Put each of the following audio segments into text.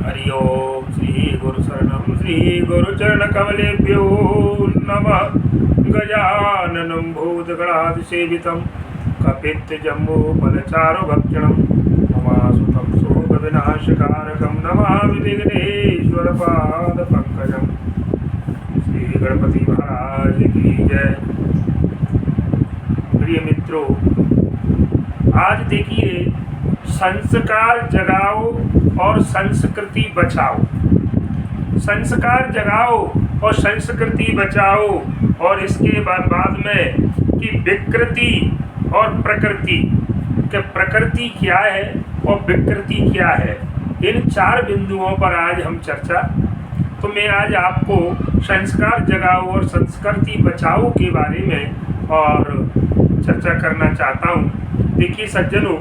हरि ओम श्री गुरु शरणम श्री गुरु चरण कमलेभ्यो नमः। गजाननं भूतगणाधिसेवितं कपित्थजम्बो फलचारु भक्षणं नमासुतं शोकविनाशकारकं नमामि विघ्नेश्वरपादपङ्कजं। श्री गणपति महाराज की जय। प्रिय मित्रों, आज देखिए, संस्कार जगाओ और संस्कृति बचाओ। संस्कार जगाओ और संस्कृति बचाओ। और इसके बाद में कि विकृति और प्रकृति, कि प्रकृति क्या है और विकृति क्या है, इन चार बिंदुओं पर आज हम चर्चा। तो मैं आज आपको संस्कार जगाओ और संस्कृति बचाओ के बारे में और चर्चा करना चाहता हूँ। देखिए सज्जनों,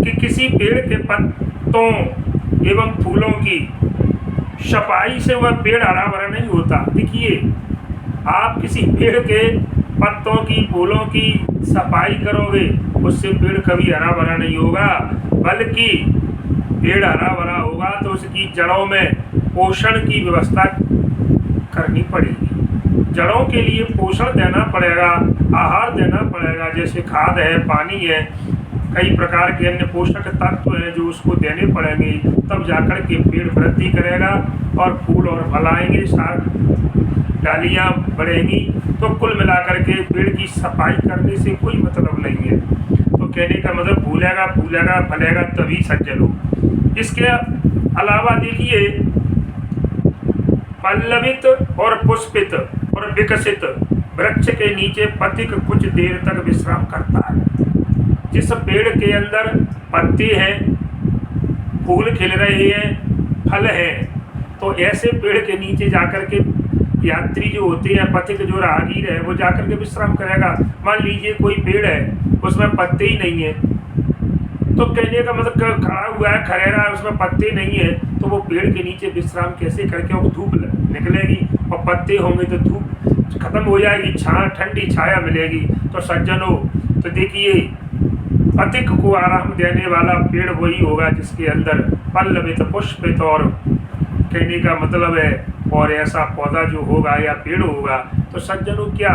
कि किसी पेड़ के पत्तों एवं फूलों की सफाई से वह पेड़ हरा भरा नहीं होता। देखिए, आप किसी पेड़ के पत्तों की फूलों की सफाई करोगे, उससे पेड़ कभी हरा भरा नहीं होगा, बल्कि पेड़ हरा भरा होगा तो उसकी जड़ों में पोषण की व्यवस्था करनी पड़ेगी। जड़ों के लिए पोषण देना पड़ेगा, आहार देना पड़ेगा, जैसे खाद है, पानी है, कई प्रकार के अन्य पोषक तत्व हैं जो उसको देने पड़ेंगे, तब जाकर के पेड़ वृद्धि करेगा और फूल और फल आएंगे, शाख डालियाँ बढ़ेंगी। तो कुल मिलाकर के पेड़ की सफाई करने से कोई मतलब नहीं है। तो कहने का मतलब फूलेगा फूलेगा फलेगा तभी सज्जनों। इसके अलावा देखिए, पल्लवित और पुष्पित और विकसित वृक्ष के नीचे पथिक कुछ देर तक विश्राम करता है। जिस पेड़ के अंदर पत्ते हैं, फूल खिल रहे हैं, फल हैं, तो ऐसे पेड़ के नीचे जाकर के यात्री जो होते हैं, पथिक जो राहगीर है, वो जाकर के विश्राम करेगा। मान लीजिए कोई पेड़ है, उसमें पत्ते ही नहीं है, तो कहने का मतलब खड़ा हुआ है, खरेरा है, उसमें पत्ते नहीं है, तो वो पेड़ के नीचे विश्राम कैसे करके, वो धूप निकलेगी और पत्ते होंगे तो धूप खत्म हो जाएगी, ठंडी छाया मिलेगी। तो सज्जनों, तो देखिए, पथिक को आराम देने वाला पेड़ वही होगा जिसके अंदर पल्लवित पुष्पित और कहने का मतलब है और ऐसा पौधा जो होगा या पेड़ होगा। तो सज्जनों, क्या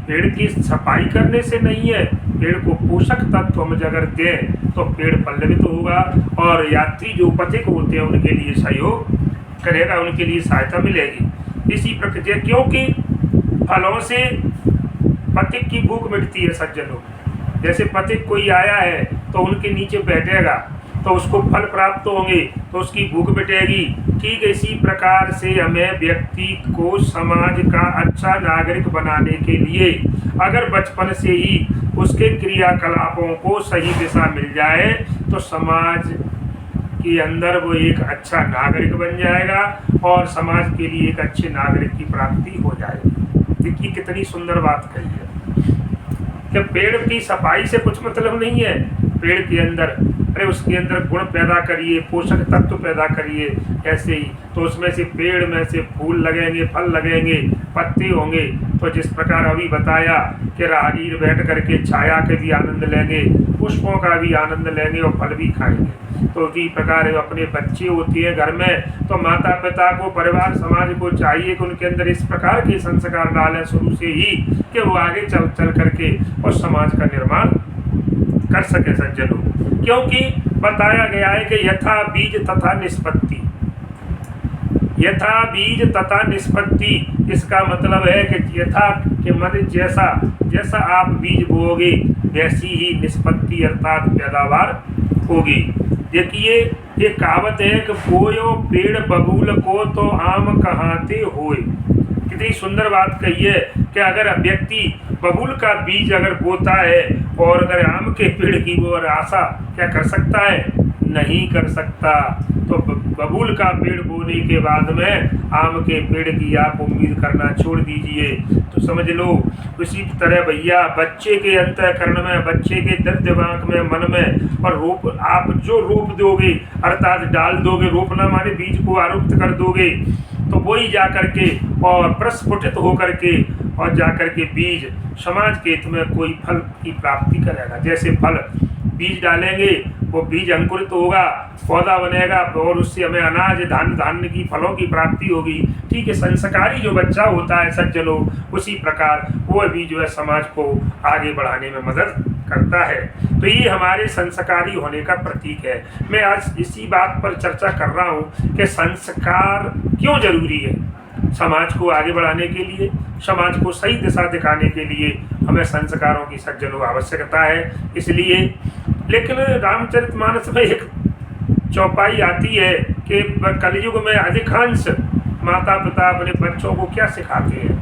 पेड़ की सफाई करने से नहीं है, पेड़ को पोषक तत्व हम अगर दें तो पेड़ पल्लवित होगा और यात्री जो पथिक होते हैं उनके लिए सहयोग करेगा, उनके लिए सहायता मिलेगी। इसी प्रकार, क्योंकि फलों से पथिक की भूख मिटती है सज्जनों। जैसे पथिक कोई आया है तो उनके नीचे बैठेगा तो उसको फल प्राप्त होंगे, तो उसकी भूख मिटेगी। ठीक इसी प्रकार से हमें व्यक्ति को समाज का अच्छा नागरिक बनाने के लिए अगर बचपन से ही उसके क्रियाकलापों को सही दिशा मिल जाए तो समाज के अंदर वो एक अच्छा नागरिक बन जाएगा और समाज के लिए एक अच्छे नागरिक की प्राप्ति हो जाएगी। देखिए कितनी सुंदर बात कही है कि पेड़ की सफाई से कुछ मतलब नहीं है। पेड़ के अंदर, अरे उसके अंदर गुण पैदा करिए, पोषक तत्व पैदा करिए, ऐसे ही तो उसमें से पेड़ में से फूल लगेंगे, फल लगेंगे, पत्ते होंगे। तो जिस प्रकार अभी बताया कि राहगीर बैठ करके छाया के भी आनंद लेंगे, पुष्पों का भी आनंद लेंगे और फल भी खाएंगे। तो इसी प्रकार अपने बच्चे होते हैं घर में, तो माता पिता को, परिवार समाज को चाहिए कि उनके अंदर इस प्रकार के संस्कार डालें शुरू से ही कि वो आगे चल करके और समाज का निर्माण कर सके सज्जनों। क्योंकि बताया गया है कि यथा बीज तथा निष्पत्ति, यथा बीज तथा निष्पत्ति, इसका मतलब है कि यथा के मन जैसा जैसा आप बीज बोओगे वैसी ही निष्पत्ति अर्थात पैदावार होगी। देखिए, ये कहावत है कि बोयो पेड़ बबूल को तो आम कहाते होए। कितनी सुंदर बात कही है कि अगर व्यक्ति बबूल का बीज अगर बोता है और अगर आम के पेड़ की वो आशा क्या कर सकता है, नहीं कर सकता। तो बबूल का पेड़ बोने के बाद में आम के पेड़ की आप उम्मीद करना छोड़ दीजिए। तो समझ लो, उसी तरह भैया बच्चे के अंतःकरण में, बच्चे के दिमाग में, मन में और रोप, आप जो रोप दोगे अर्थात डाल दोगे, रोपना माने बीज को आरोपित कर दोगे, तो वही जाकर के और प्रस्फुटित होकर के और जाकर के बीज समाज के हित में कोई फल की प्राप्ति करेगा। जैसे फल बीज डालेंगे, वो बीज अंकुरित होगा, पौधा बनेगा और उससे हमें अनाज धान्य की फलों की प्राप्ति होगी। ठीक है, संस्कारी जो बच्चा होता है सज्जनों, उसी प्रकार वह भी जो है समाज को आगे बढ़ाने में मदद करता है। तो ये हमारे संस्कारी होने का प्रतीक है। मैं आज इसी बात पर चर्चा कर रहा हूँ कि संस्कार क्यों जरूरी है। समाज को आगे बढ़ाने के लिए, समाज को सही दिशा दिखाने के लिए हमें संस्कारों की सज्जनों आवश्यकता है। इसलिए लेकिन रामचरितमानस में एक चौपाई आती है कि कलयुग में अधिकांश माता पिता अपने बच्चों को क्या सिखाते हैं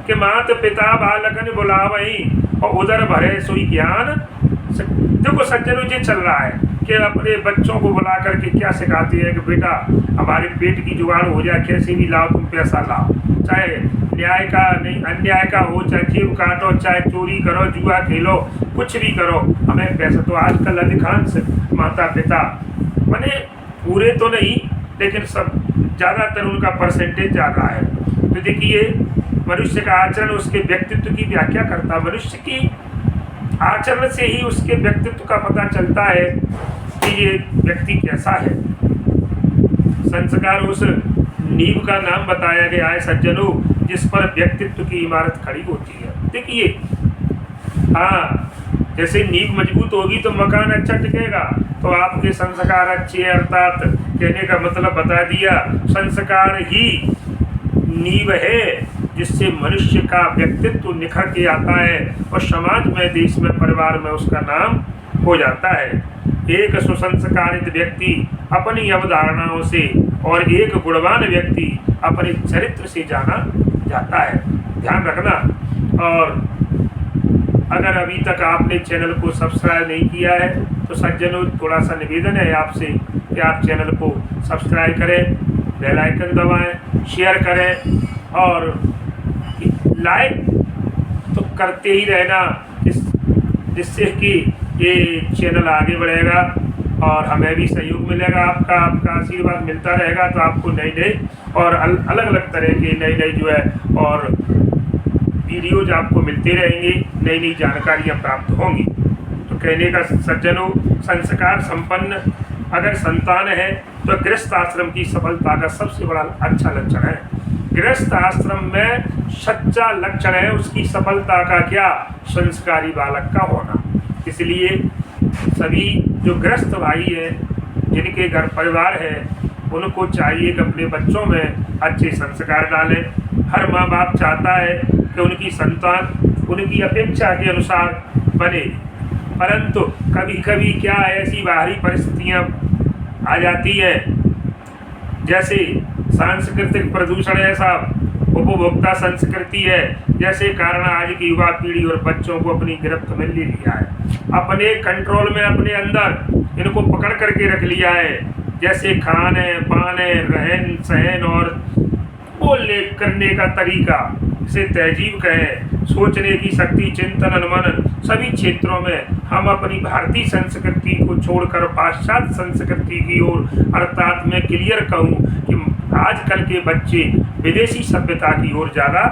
कि मात पिता बालकन बुलावई और उदर भरे सोई ज्ञान। देखो सज्जनों, ये चल रहा है कि अपने बच्चों को बुला करके क्या सिखाती है कि बेटा हमारे पेट की जुगाड़ हो जाए, कैसे भी लाओ, तुम पैसा लाओ, चाहे न्याय का नहीं अन्याय का हो, चाहे जेब काटो, चाहे चोरी करो, जुआ खेलो, कुछ भी करो, हमें पैसा। तो आजकल अधिकांश माता पिता, माने पूरे तो नहीं लेकिन सब ज़्यादातर उनका परसेंटेज ज़्यादा है। तो देखिए, मनुष्य का आचरण उसके व्यक्तित्व की व्याख्या करता। मनुष्य की आचरण से ही उसके व्यक्तित्व का पता चलता है कि ये व्यक्ति कैसा है। संस्कार उस नींव का नाम बताया गया है सज्जनों, जिस पर व्यक्तित्व की इमारत खड़ी होती है। देखिए, हाँ, जैसे नींव मजबूत होगी तो मकान अच्छा टिकेगा। तो आपके संस्कार अच्छे, अर्थात कहने का मतलब बता दिया, संस्कार ही नींव है जिससे मनुष्य का व्यक्तित्व निखर के आता है और समाज में, देश में, परिवार में उसका नाम हो जाता है। एक सुसंस्कारित व्यक्ति अपनी अवधारणाओं से और एक गुणवान व्यक्ति अपने चरित्र से जाना जाता है। ध्यान रखना। और अगर अभी तक आपने चैनल को सब्सक्राइब नहीं किया है तो सज्जनों, थोड़ा सा निवेदन है आपसे कि आप चैनल को सब्सक्राइब करें, बेल आइकन दबाएं, शेयर करें और लाइक तो करते ही रहना, जिससे कि ये चैनल आगे बढ़ेगा और हमें भी सहयोग मिलेगा। आपका आशीर्वाद मिलता रहेगा तो आपको नई और अलग अलग तरह के नई जो है और वीडियोज आपको मिलते रहेंगे, नई जानकारियाँ प्राप्त होंगी। तो कहने का सज्जनों, संस्कार संपन्न अगर संतान है तो गृहस्थ आश्रम की सफलता का सबसे बड़ा अच्छा लक्षण है। गृहस्थ आश्रम में सच्चा लक्षण है उसकी सफलता का क्या, संस्कारी बालक का होना। इसलिए सभी जो गृहस्थ भाई हैं, जिनके घर परिवार है, उनको चाहिए कि अपने बच्चों में अच्छे संस्कार डालें। हर माँ बाप चाहता है कि उनकी संतान उनकी अपेक्षा के अनुसार बने, परंतु कभी कभी क्या ऐसी बाहरी परिस्थितियाँ आ जाती हैं, जैसे सांस्कृतिक प्रदूषण है साहब, उपभोक्ता संस्कृति है, जैसे कारण आज की युवा पीढ़ी और बच्चों को अपनी गिरफ्त में ले लिया है, अपने कंट्रोल में, अपने अंदर इनको पकड़ करके रख लिया है। जैसे खाने पाने, रहन सहन और बोलने करने का तरीका, इसे तहजीब कहें, सोचने की शक्ति, चिंतन, मनन, सभी क्षेत्रों में हम अपनी भारतीय संस्कृति को छोड़कर पाश्चात्य संस्कृति की ओर, अर्थात मैं क्लियर कहूँ कि आजकल के बच्चे विदेशी सभ्यता की ओर ज़्यादा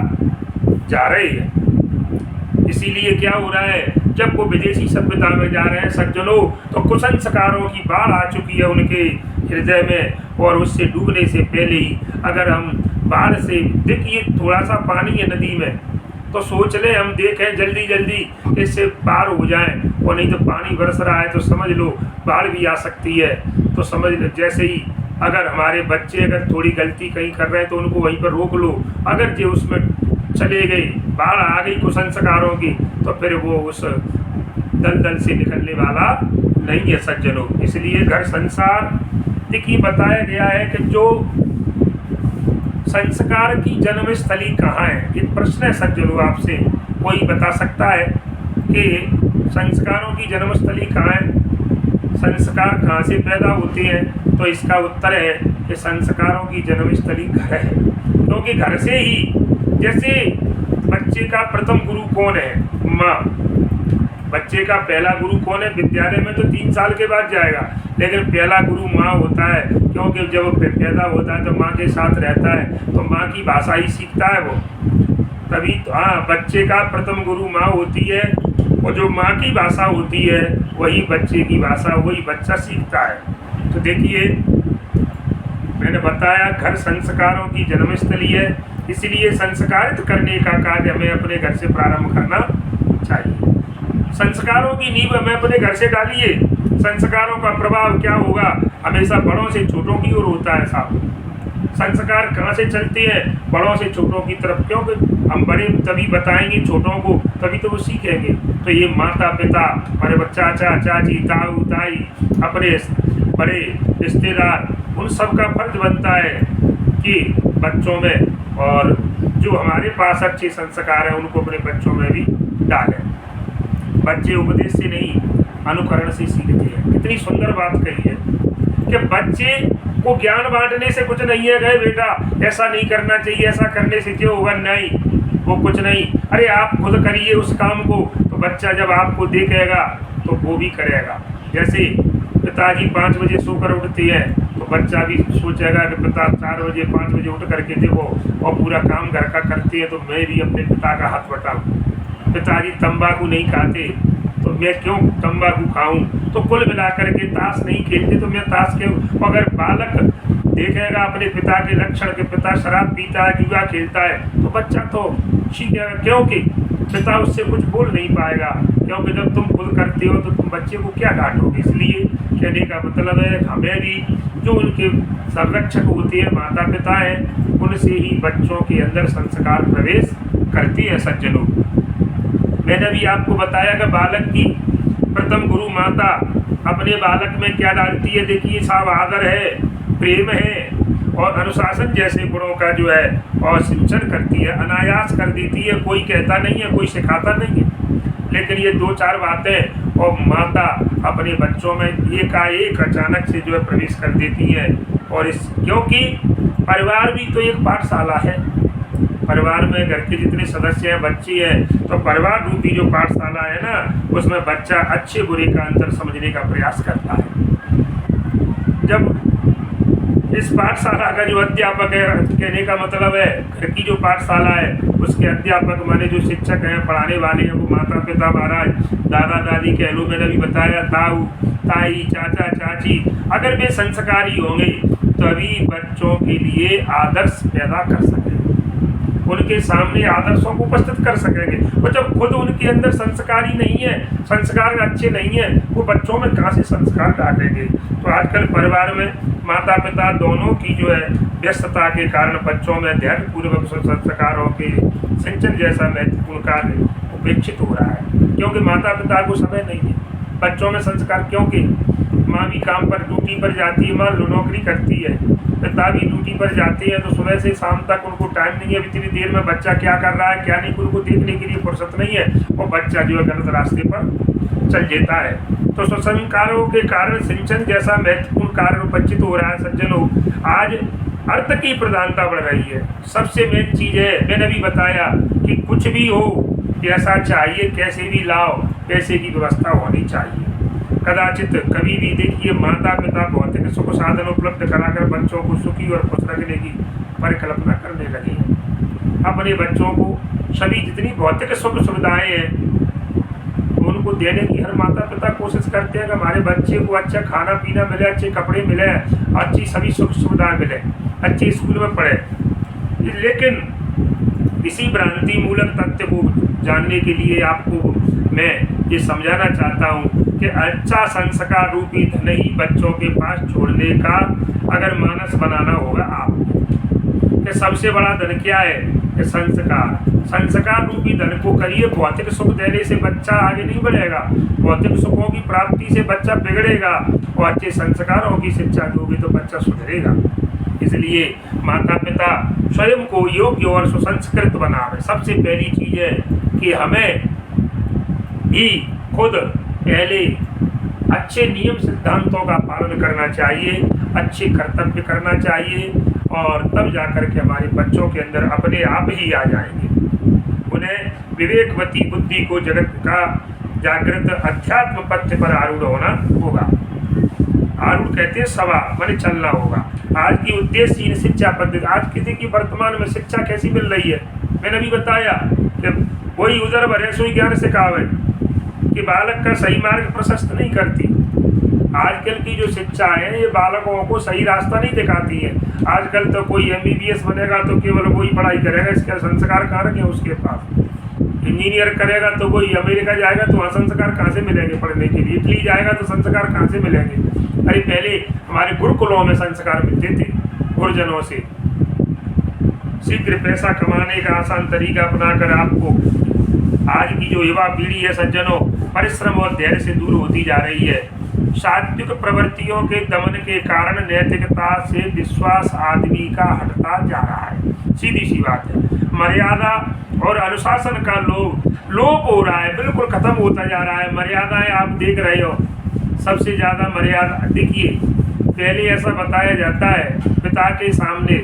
जा रहे हैं। इसीलिए क्या हो रहा है, जब वो विदेशी सभ्यता में जा रहे हैं सज्जनों, तो कुसंस्कारों की बाढ़ आ चुकी है उनके हृदय में, और उससे डूबने से पहले ही अगर हम बाढ़ से, देखिए थोड़ा सा पानी है नदी में, तो सोच ले हम देखें जल्दी जल्दी इससे पार हो जाए, और नहीं तो पानी बरस रहा है तो समझ लो बाढ़ भी आ सकती है। तो समझ लो, जैसे ही अगर हमारे बच्चे अगर थोड़ी गलती कहीं कर रहे हैं तो उनको वहीं पर रोक लो, अगर जो उसमें चले गए, बाढ़ आ गई कुसंस्कारों की, तो फिर वो उस दलदल से निकलने वाला नहीं है सज्जनों। इसलिए घर संसार, देखिए बताया गया है कि जो संस्कार की जन्मस्थली कहाँ है, ये प्रश्न है सज्जनों आपसे, कोई बता सकता है कि संस्कारों की जन्मस्थली कहाँ है, संस्कार कहाँ से पैदा होते हैं? तो इसका उत्तर है कि संस्कारों की जन्मस्थली घर है, क्योंकि घर से ही, जैसे बच्चे का प्रथम गुरु कौन है? माँ। बच्चे का पहला गुरु कौन है? विद्यालय में तो 3 साल के बाद जाएगा, लेकिन पहला गुरु माँ होता है, क्योंकि जब वो पैदा होता है तो माँ के साथ रहता है, तो माँ की भाषा ही सीखता है वो, तभी तो। हाँ, बच्चे का प्रथम गुरु माँ होती है, और जो माँ की भाषा होती है वही बच्चे की भाषा, वही बच्चा सीखता है। तो देखिए, मैंने बताया घर संस्कारों की जन्मस्थली है, इसलिए संस्कारित करने का कार्य हमें अपने घर से प्रारंभ करना चाहिए। संस्कारों की नींव हमें अपने घर से डालिए। संस्कारों का प्रभाव क्या होगा? हमेशा बड़ों से छोटों की ओर होता है साहब। संस्कार कहाँ से चलते हैं? बड़ों से छोटों की तरफ, क्योंकि हम बड़े तभी बताएंगे छोटों को, तभी तो वो सीखेंगे। तो ये माता पिता, हमारे चाचा चाची, ताऊ ताई, अपने बड़े रिश्तेदार, उन सब का फर्ज बनता है कि बच्चों में, और जो हमारे पास अच्छे संस्कार हैं उनको अपने बच्चों में भी डालें। बच्चे उपदेश से नहीं, अनुकरण से सीखते हैं। कितनी सुंदर बात कही है कि बच्चे को ज्ञान बांटने से कुछ नहीं है, गए बेटा ऐसा नहीं करना चाहिए, ऐसा करने से क्या होगा, नहीं, वो कुछ नहीं। अरे आप खुद करिए उस काम को, तो बच्चा जब आपको देखेगा तो वो भी करेगा। जैसे पिताजी 5 बजे सोकर उठते हैं तो बच्चा भी सोचेगा कि पिता 4 बजे 5 बजे उठ करके देखो और पूरा काम घर का करते हैं, तो मैं भी अपने पिता का हाथ बटाऊँ। पिताजी तंबाकू नहीं खाते तो मैं क्यों तंबाकू खाऊं? तो कुल मिलाकर के ताश नहीं खेलते तो मैं ताश क्यों? अगर बालक देखेगा अपने पिता के लक्षण के, पिता शराब पीता है, जुआ खेलता है, तो बच्चा तो सीखेगा, क्योंकि पिता उससे कुछ बोल नहीं पाएगा, क्योंकि जब तुम खुद करते हो तो तुम बच्चे को क्या डांटोगे। इसलिए कहने का मतलब है हमें भी जो उनके संरक्षक होते हैं, माता पिता हैं, उनसे ही बच्चों के अंदर संस्कार प्रवेश करती है। सज्जनों, मैंने भी आपको बताया कि बालक की प्रथम गुरु माता अपने बालक में क्या डालती है। देखिए साहब, आदर है, प्रेम है और अनुशासन जैसे गुणों का जो है और सिंचन करती है, अनायास कर देती है। कोई कहता नहीं है, कोई सिखाता नहीं है, लेकिन ये 2-4 बातें और माता अपने बच्चों में एकाएक अचानक से जो है प्रवेश कर देती है। और क्योंकि परिवार भी तो एक पाठशाला है। परिवार में घर के जितने सदस्य हैं, बच्चे हैं, तो परिवार रूपी जो पाठशाला है ना, उसमें बच्चा अच्छे बुरे का अंतर समझने का प्रयास करता है। जब इस पाठशाला का जो अध्यापक है, कहने का मतलब है घर की जो पाठशाला है उसके अध्यापक माने जो शिक्षक हैं, पढ़ाने वाले हैं, वो माता पिता महाराज, दादा दादी कह लो, मैंने भी बताया, ताऊ ताई, चाचा चाची, अगर वे संस्कारी होंगे तभी बच्चों के लिए आदर्श पैदा कर सकेंगे, उनके सामने आदर्शों को उपस्थित कर सकेंगे। और जब खुद उनके अंदर संस्कार ही नहीं है, संस्कार अच्छे नहीं है, वो बच्चों में कहाँ से संस्कार डालेंगे। तो आजकल परिवार में माता पिता दोनों की जो है व्यस्तता के कारण बच्चों में ध्यानपूर्वक संस्कारों के सिंचन जैसा महत्वपूर्ण कार्य उपेक्षित हो रहा है, क्योंकि माता पिता को समय नहीं है बच्चों में संस्कार। क्योंकि माँ भी काम पर ड्यूटी पर जाती है, मान लो नौकरी करती है, पिता भी ड्यूटी पर जाते हैं, तो सुबह से शाम तक उनको टाइम नहीं है, इतनी देर में बच्चा क्या कर रहा है क्या नहीं, उनको देखने के लिए फुर्सत नहीं है, और बच्चा जो है गलत रास्ते पर चल जाता है। तो संस्कारों के कारण सिंचन जैसा महत्वपूर्ण कार्य उपस्थित हो रहा है। सज्जनों, आज अर्थ की प्रधानता बढ़ रही है। सबसे मेन चीज है, मैंने भी बताया कि कुछ भी हो कैसा चाहिए, कैसे भी लाओ, पैसे की व्यवस्था होनी चाहिए। कदाचित कभी भी देखिए माता पिता भौतिक सुख साधन उपलब्ध कराकर बच्चों को सुखी और खुश रखने की परिकल्पना करने लगे हैं। अपने बच्चों को सभी जितनी भौतिक सुख सुविधाएं हैं उनको देने की हर माता पिता कोशिश करते हैं कि हमारे बच्चे को अच्छा खाना पीना मिले, अच्छे कपड़े मिले, अच्छी सभी सुख सुविधाएं मिले, अच्छे स्कूल में पढ़े। लेकिन इसी भ्रांति मूलक तथ्य को जानने के लिए आपको मैं ये समझाना चाहता हूँ कि अच्छा संस्कार रूपी धन ही बच्चों के पास छोड़ने का अगर मानस बनाना होगा आपको, कि सबसे बड़ा धन क्या है कि संस्कार रूपी धन को करिए। भौतिक सुख देने से बच्चा आगे नहीं बढ़ेगा, भौतिक सुखों की प्राप्ति से बच्चा बिगड़ेगा, और अच्छे संस्कारों की शिक्षा दोगे तो बच्चा सुधरेगा। इसलिए माता पिता स्वयं को योग्य और सुसंस्कृत बनावे। सबसे पहली चीज है कि हमें भी खुद पहले अच्छे नियम सिद्धांतों का पालन करना चाहिए, अच्छे कर्तव्य करना चाहिए, और तब जाकर के हमारे बच्चों के अंदर अपने आप ही आ जाएंगे। उन्हें विवेकवती बुद्धि को जगत का जागृत अध्यात्म पथ पर आरूढ़ होना होगा। आरूढ़ कहते हैं सवार, माने चलना होगा। आज की उद्देश्यहीन शिक्षा पद्धति, आज किसी की वर्तमान में शिक्षा कैसी मिल रही है, मैंने भी बताया कि वही उधर भरे सोई ज्ञान सिखावे। कि बालक का सही मार्ग प्रशस्त नहीं करती। आजकल की जो शिक्षा है ये बालकों को सही रास्ता नहीं दिखाती है। आजकल तो कोई MBBS बनेगा तो केवल वही पढ़ाई करेगा, इसके संस्कार कहाँ रखे उसके पास। इंजीनियर करेगा तो कोई अमेरिका जाएगा तो वहाँ संस्कार कहाँ से मिलेंगे पढ़ने के लिए। इटली जाएगा तो संस्कार कहाँ से मिलेंगे। अरे पहले हमारे गुरुकुलों में संस्कार मिलते थे गुरुजनों से। शीघ्र पैसा कमाने का आसान तरीका अपनाकर आपको आज की जो युवा पीढ़ी है सज्जनों, परिश्रम और धैर्य से दूर होती जा रही है। सात्विक प्रवृत्तियों के दमन के कारण नैतिकता से विश्वास आदमी का हटता जा रहा है। सीधी सी बात है। मर्यादा और अनुशासन का लोप हो रहा है, बिल्कुल खत्म होता जा रहा है। मर्यादाएं आप देख रहे हो, सबसे ज्यादा मर्यादा देखिए, पहले ऐसा बताया जाता है पिता के सामने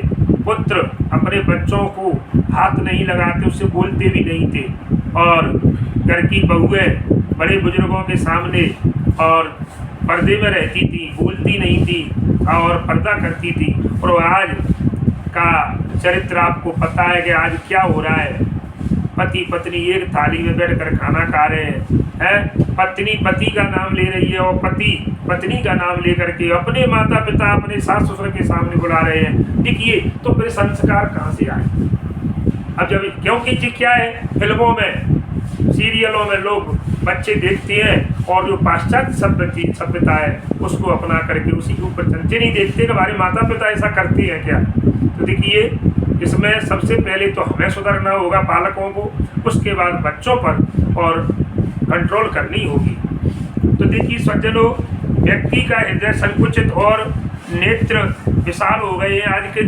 पुत्र अपने बच्चों को हाथ नहीं लगाते, उससे बोलते भी नहीं थे। और घर की बहुएं बड़े बुजुर्गों के सामने और पर्दे में रहती थी, बोलती नहीं थी और पर्दा करती थी। और आज का चरित्र आपको पता है कि आज क्या हो रहा है। पति पत्नी एक थाली में बैठकर खाना खा रहे हैं, पत्नी पति का नाम ले रही है और पति पत्नी का नाम लेकर के अपने माता पिता अपने सास ससुर के सामने बुला रहे हैं। देखिए तो फिर संस्कार कहाँ से आए। अब जब क्योंकि जी क्या है, फिल्मों में सीरियलों में लोग बच्चे देखते हैं और जो पाश्चात्य सभ्यता है उसको अपना करके उसी के ऊपर चलते नहीं देखते कि हमारे माता पिता ऐसा करते हैं क्या। तो देखिए इसमें सबसे पहले तो हमें सुधरना होगा पालकों को, उसके बाद बच्चों पर और कंट्रोल करनी होगी। तो देखिए सज्जनों, व्यक्ति का हृदय संकुचित और नेत्र विशाल हो गए हैं आज के।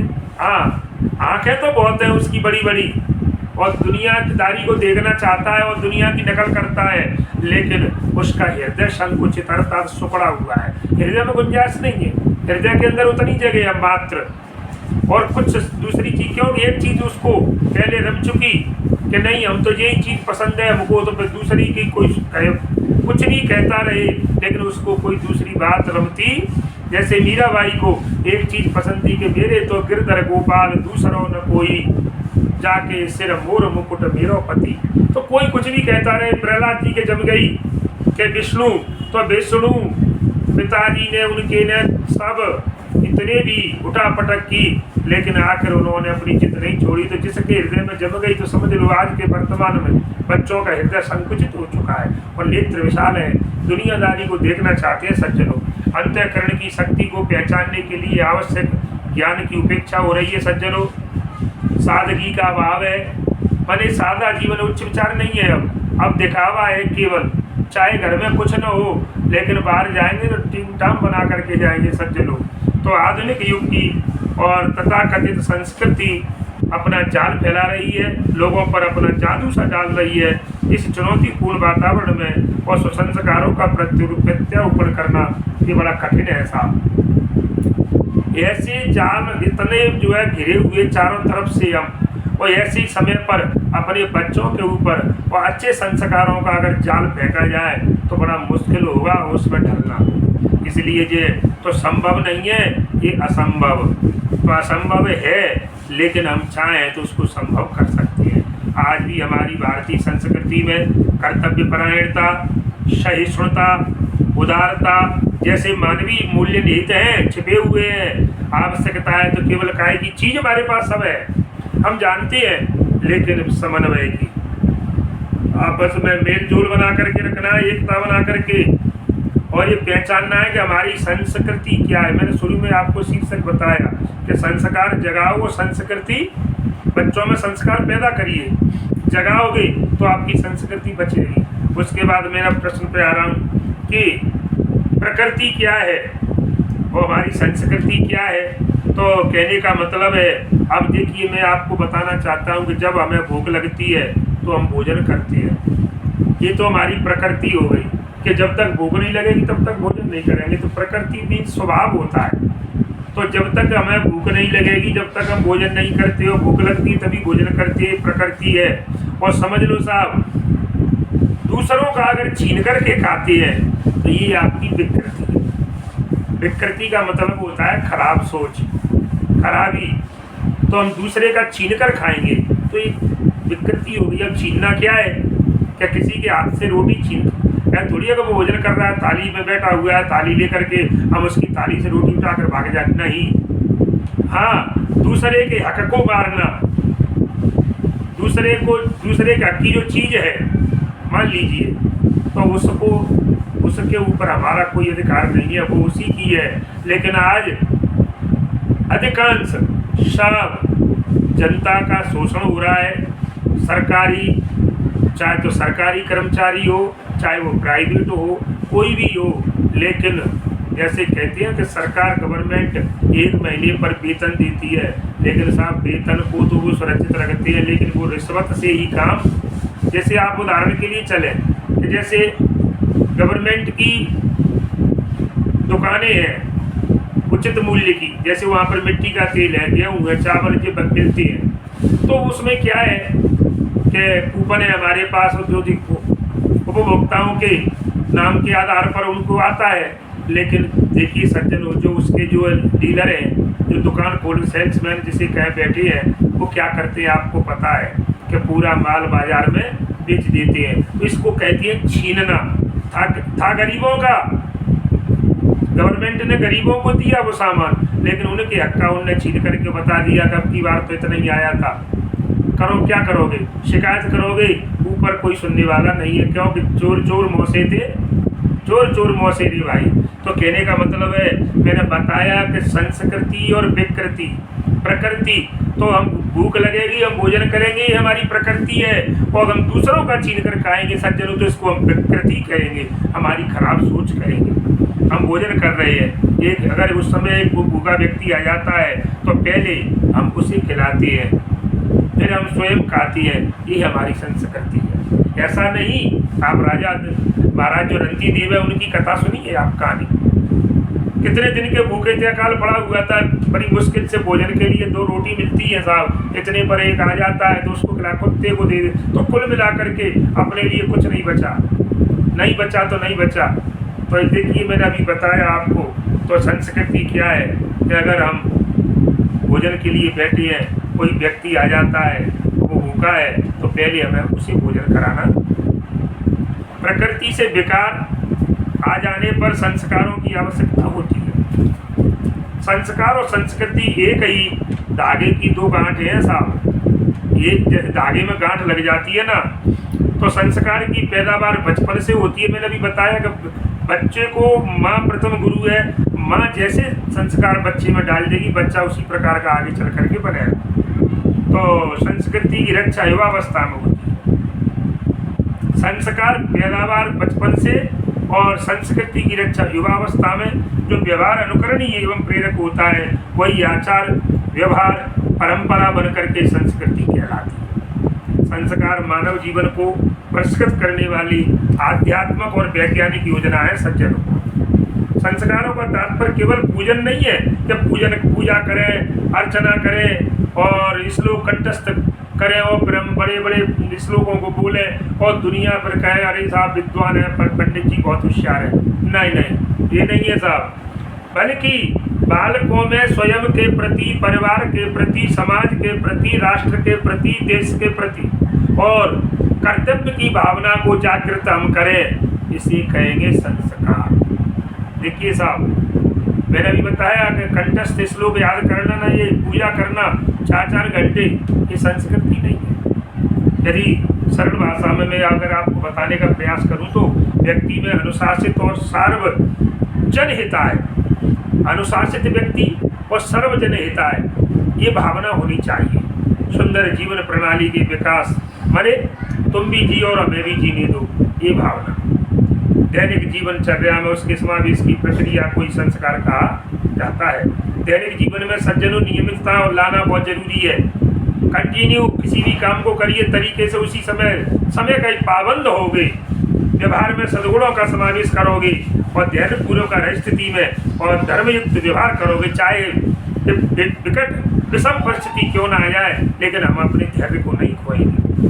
आंखें तो बहुत है उसकी बड़ी बड़ी और दुनियादारी को देखना चाहता है और दुनिया की नकल करता है, लेकिन उसका हृदय संकुचित अर्थात सुपड़ा हुआ है। हृदय में गुंजाइश नहीं है, हृदय के अंदर उतनी जगह है मात्र। और कुछ दूसरी चीज, क्योंकि एक चीज उसको पहले रम चुकी कि नहीं हम तो यही चीज पसंद है हमको, तो फिर दूसरी की कोई कुछ नहीं कहता रहे, लेकिन उसको कोई दूसरी बात रमती। जैसे मीराबाई को एक चीज पसंद थी कि मेरे तो गिरधर गोपाल दूसरों न कोई, जाके सिर मोर मुकुट मेरो पति। तो कोई कुछ भी कहता रहे। प्रहलाद जी के जम गई कि विष्णु तो विष्णु, पिताजी ने उनके ने सब इतने भी उठा पटक की, लेकिन आखिर उन्होंने अपनी जिद नहीं छोड़ी। तो जिसके हृदय में जम गई तो समझ लो आज के वर्तमान में बच्चों का हृदय संकुचित हो चुका है और नेत्र विशाल है, दुनियादारी को देखना चाहते हैं सज्जनों। अंतःकरण की शक्ति को पहचानने के लिए आवश्यक ज्ञान की उपेक्षा हो रही है सज्जनों। सादगी का अभाव है, माने सादा जीवन उच्च विचार नहीं है। अब दिखावा है केवल, चाहे घर में कुछ न हो लेकिन बाहर जाएंगे तो टीम टाम बना करके जाएंगे सज्जनों। तो आधुनिक युग की और तथाकथित संस्कृति अपना जाल फैला रही है, लोगों पर अपना जादू सा डाल रही है। इस चुनौतीपूर्ण वातावरण में और संस्कारों का प्रत्यारोपण करना ये बड़ा कठिन है साहब। ऐसे जाल इतने जो है घिरे हुए चारों तरफ से हम, और ऐसे समय पर अपने बच्चों के ऊपर और अच्छे संस्कारों का अगर जाल फेंका जाए तो बड़ा मुश्किल होगा उसमें ढलना। इसलिए ये तो संभव नहीं है, ये असंभव तो असंभव है, लेकिन हम चाहें तो उसको संभव कर सकते हैं। आज भी हमारी भारतीय संस्कृति में कर्तव्यपरायणता, सहिष्णुता, उदारता जैसे मानवीय मूल्य निहित हैं, छिपे हुए हैं। आवश्यकता है तो केवल काय की चीज हमारे पास सब है, हम जानते हैं, लेकिन समन्वय की आपस में मेल जोल बना करके रखना है, एकता बना करके, और ये पहचानना है कि हमारी संस्कृति क्या है। मैंने शुरू में आपको शीर्षक बताया कि संस्कार जगाओ, संस्कृति बच्चों में संस्कार पैदा करिए, जगाओगे तो आपकी संस्कृति बचेगी। उसके बाद मेरा प्रश्न पे आ रहा हूँ कि प्रकृति क्या है और हमारी संस्कृति क्या है। तो कहने का मतलब है, अब देखिए मैं आपको बताना चाहता हूँ कि जब हमें भूख लगती है तो हम भोजन करते हैं। ये तो हमारी प्रकृति हो गई कि जब तक भूख नहीं लगेगी तब तक भोजन नहीं करेंगे। तो प्रकृति में स्वभाव होता है। तो जब तक हमें भूख नहीं लगेगी, जब तक हम भोजन नहीं करते हो, भूख लगती है तभी भोजन करते हैं, प्रकृति है। और समझ लो साहब, दूसरों का अगर छीन करके खाते हैं तो ये आपकी विकृति है। विकृति का मतलब होता है खराब सोच, खराबी। तो हम दूसरे का छीन कर खाएंगे तो ये विकृति होगी। अब छीनना क्या है, क्या किसी के हाथ से रोटी छीन ऐसा थोड़ी है कि वो भोजन कर रहा है, थाली में बैठा हुआ है, थाली लेकर के हम उसकी थाली से रोटी उठाकर भाग जाए, नहीं। हाँ, दूसरे के हक को मारना, दूसरे के हक की जो चीज है मान लीजिए, तो उसके ऊपर हमारा कोई अधिकार नहीं है, वो उसी की है। लेकिन आज अधिकांश सब जनता का शोषण हो रहा है। सरकारी, चाहे तो सरकारी कर्मचारी हो, चाहे वो प्राइवेट हो, कोई भी हो, लेकिन जैसे कहते हैं कि सरकार गवर्नमेंट 1 महीने पर वेतन देती है, लेकिन साहब वेतन को तो वो सुरक्षित रखते हैं, लेकिन वो रिश्वत से ही काम। जैसे आप उदाहरण के लिए चलें कि जैसे गवर्नमेंट की दुकानें हैं उचित मूल्य की, जैसे वहाँ पर मिट्टी का तेल है, गेहूँ है, चावल के मिलते हैं, तो उसमें क्या है कि कूपन है हमारे पास, जो उपभोक्ताओं के नाम के आधार पर उनको आता है। लेकिन देखिए सज्जनों, जो उसके जो डीलर हैं, जो दुकान खोल सेल्समैन जिसे कह बैठे हैं, वो क्या करते हैं आपको पता है कि पूरा माल बाजार में बेच देते हैं। तो इसको कहती है छीनना। था गरीबों का, गवर्नमेंट ने गरीबों को दिया वो सामान, लेकिन उनके हक का उनने छीन करके बता दिया कि अब की बार तो इतना ही आया था। करो, क्या करोगे? शिकायत करोगे? ऊपर कोई सुनने वाला नहीं है, क्योंकि चोर चोर मौसे थे, चोर चोर मौसे थे भाई। तो कहने का मतलब है, मैंने बताया कि संस्कृति और विकृति, प्रकृति, तो हम भूख लगेगी हम भोजन करेंगे, ये हमारी प्रकृति है, और हम दूसरों का छीन कर खाएंगे सज्जनों, तो इसको हम विकृति कहेंगे, हमारी खराब सोच कहेंगे। हम भोजन कर रहे हैं, एक अगर उस समय एक भूखा व्यक्ति आ जाता है तो पहले हम उसे खिलाते हैं, फिर हम स्वयं खाते हैं, ये हमारी संस्कृति है। ऐसा नहीं। आप राजा महाराज जो रंती देव है उनकी कथा सुनिए आप, कहानी। कितने दिन के भूखे थे, अकाल पड़ा हुआ था, बड़ी मुश्किल से भोजन के लिए 2 रोटी मिलती है साहब, इतने पर एक आ जाता है तो उसको खिला, कुत्ते को दे दे, तो कुल मिला करके अपने लिए कुछ नहीं बचा, नहीं बचा तो नहीं बचा। तो देखिए मैंने अभी बताया आपको, तो संस्कृति क्या है कि अगर हम भोजन के लिए बैठे हैं, कोई व्यक्ति आ जाता है, वो भूखा है, तो पहले हमें उसे भोजन कराना। प्रकृति से विकार आ जाने पर संस्कारों की आवश्यकता होती है। संस्कार और संस्कृति एक ही धागे की 2 गांठ हैं साहब। एक धागे में गांठ लग जाती है ना, तो संस्कार की पैदावार बचपन से होती है। मैंने अभी बताया कि बच्चे को माँ प्रथम गुरु है, माँ जैसे संस्कार बच्चे में डाल देगी, बच्चा उसी प्रकार का आगे चल करके बनेगा। तो संस्कृति की रक्षा युवावस्था में होती है। संस्कार पैदावार बचपन से और संस्कृति की रक्षा युवावस्था में। जो व्यवहार अनुकरणीय एवं प्रेरक होता है वही आचार व्यवहार परंपरा बनकर के संस्कृति कहलाती है। संस्कार मानव जीवन को परिष्कृत करने वाली आध्यात्मिक और वैज्ञानिक योजना है सज्जनों। संस्कारों का तात्पर्य केवल पूजन नहीं है कि पूजा करें, अर्चना करें और श्लोक कंठस्थ करें और फिर हम बड़े बड़े श्लोकों को बोले और दुनिया पर कहें अरे साहब विद्वान है, पंडित जी बहुत होशियार है। नहीं नहीं, ये नहीं है साहब। बल्कि बालकों में स्वयं के प्रति, परिवार के प्रति, समाज के प्रति, राष्ट्र के प्रति, देश के प्रति और कर्तव्य की भावना को जागृत हम करें, इसे कहेंगे संस्कार। देखिए साहब, मैंने अभी बताया कि कंठस्थ श्लोक याद करना ना, ये पूजा करना 4-4 घंटे, ये संस्कृति नहीं है। यदि सरल भाषा में मैं अगर आपको बताने का प्रयास करूं तो व्यक्ति में अनुशासित और सार्वजन हिताय, अनुशासित व्यक्ति और सर्वजन हिताय, ये भावना होनी चाहिए। सुंदर जीवन प्रणाली के विकास माने तुम भी जियो और हमें भी जीने दो, ये भावना। दैनिक जीवनचर्या में उसके समावेश की प्रक्रिया को ही संस्कार कहा जाता है। दैनिक जीवन में सज्जनों नियमितता और लाना बहुत जरूरी है। कंटिन्यू किसी भी काम को करिए तरीके से, उसी समय का पाबंद होगे, व्यवहार में सद्गुणों का समावेश करोगे और धैर्यपूर्वक स्थिति में और धर्मयुक्त व्यवहार करोगे, चाहे विकट विषम परिस्थिति क्यों ना आ जाए, लेकिन हम अपने धैर्य को नहीं खोएंगे।